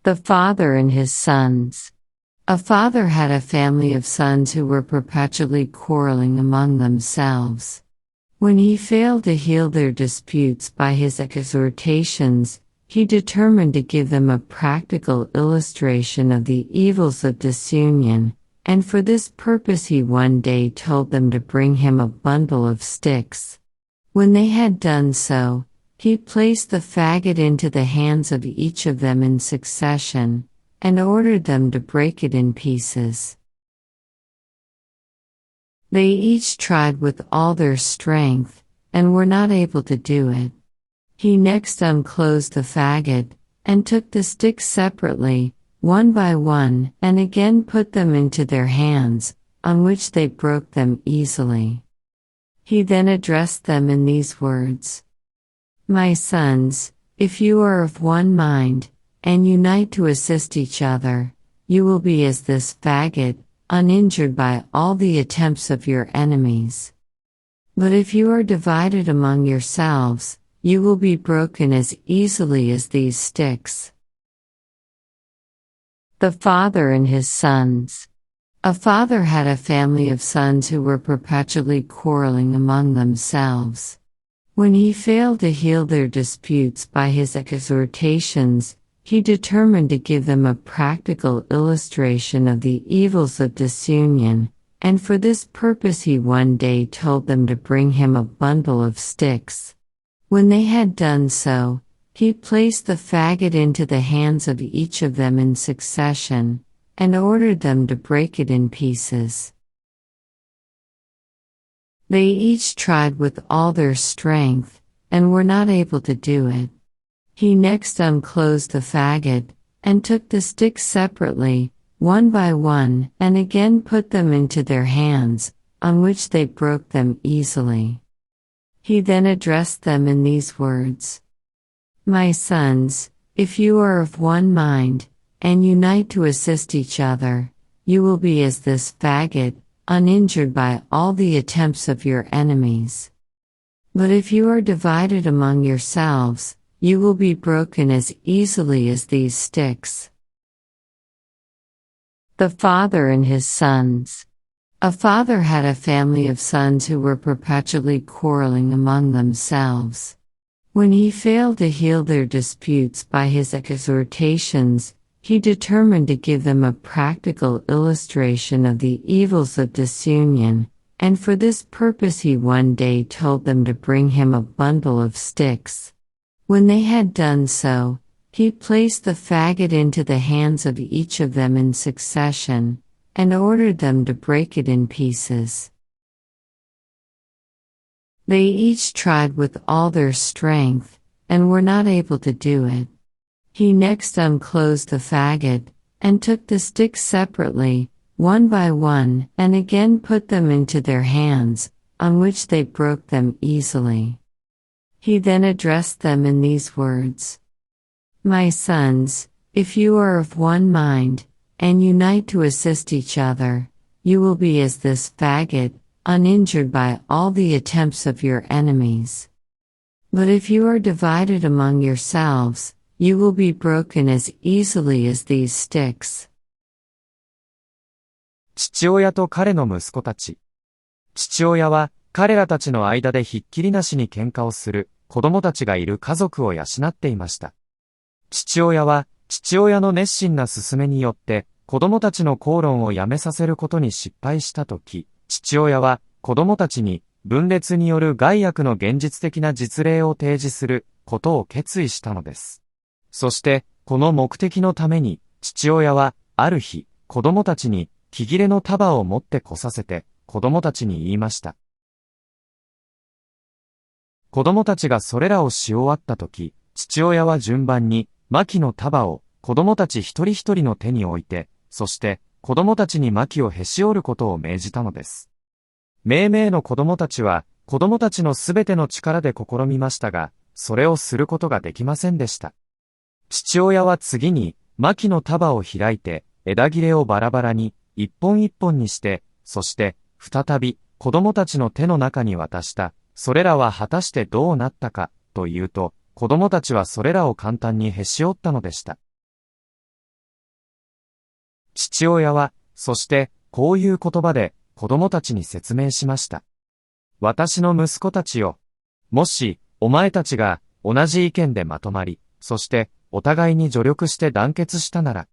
The father and his sons. A father had a family of sons who were perpetually quarreling among themselves. When he failed to heal their disputes by his exhortations, he determined to give them a practical illustration of the evils of disunion, and for this purpose he one day told them to bring him a bundle of sticks. When they had done so, he placed the faggot into the hands of each of them in succession, and ordered them to break it in pieces. They each tried with all their strength, and were not able to do it. He next unclosed the faggot, and took the sticks separately, one by one, and again put them into their hands, on which they broke them easily. He then addressed them in these words. My sons, if you are of one mind, and unite to assist each other, you will be as this faggot, uninjured by all the attempts of your enemies. But if you are divided among yourselves, you will be broken as easily as these sticks. The father and his sons. A father had a family of sons who were perpetually quarreling among themselves. When he failed to heal their disputes by his exhortations, he determined to give them a practical illustration of the evils of disunion, and for this purpose he one day told them to bring him a bundle of sticks. When they had done so, he placed the faggot into the hands of each of them in succession, and ordered them to break it in pieces. They each tried with all their strength, and were not able to do it. He next unclosed the faggot, and took the sticks separately, one by one, and again put them into their hands, on which they broke them easily. He then addressed them in these words. My sons, if you are of one mind, and unite to assist each other, you will be as this faggot, uninjured by all the attempts of your enemies. But if you are divided among yourselves, you will be broken as easily as these sticks. The father and his sons. A father had a family of sons who were perpetually quarreling among themselves. When he failed to heal their disputes by his exhortations, he determined to give them a practical illustration of the evils of disunion, and for this purpose he one day told them to bring him a bundle of sticks. When they had done so, he placed the faggot into the hands of each of them in succession, and ordered them to break it in pieces. They each tried with all their strength, and were not able to do it. He next unclosed the faggot, and took the sticks separately, one by one, and again put them into their hands, on which they broke them easily. He then addressed them in these words. My sons, if you are of one mind, and unite to assist each other, you will be as this faggot, uninjured by all the attempts of your enemies. But if you are divided among yourselves, you will be broken as easily as these sticks. 父親と彼の息子たち。父親は彼らたちの間でひっきりなしに喧嘩をする子供たちがいる家族を養っていました。父親は父親の熱心な勧めによって子供たちの口論をやめさせることに失敗したとき、父親は子供たちに分裂による害悪の現実的な実例を提示することを決意したのです。そして、この目的のために、父親は、ある日、子供たちに、木切れの束を持ってこさせて、子供たちに言いました。子供たちがそれらをし終わったとき、父親は順番に、薪の束を、子供たち一人一人の手に置いて、そして、子供たちに薪をへし折ることを命じたのです。命名の子供たちは、子供たちのすべての力で試みましたが、それをすることができませんでした。父親は次に、薪の束を開いて、枝切れをバラバラに、一本一本にして、そして、再び、子供たちの手の中に渡した。それらは果たしてどうなったか、というと、子供たちはそれらを簡単にへし折ったのでした。父親は、そして、こういう言葉で子供たちに説明しました。私の息子たちよ。もし、お前たちが同じ意見でまとまり、そしてお互いに助力して団結したなら、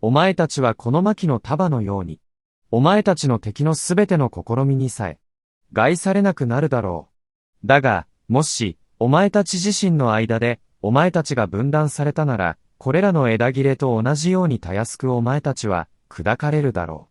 お前たちはこの牧の束のように、お前たちの敵のすべての試みにさえ、害されなくなるだろう。だが、もし、お前たち自身の間で、お前たちが分断されたなら、これらの枝切れと同じようにたやすくお前たちは砕かれるだろう。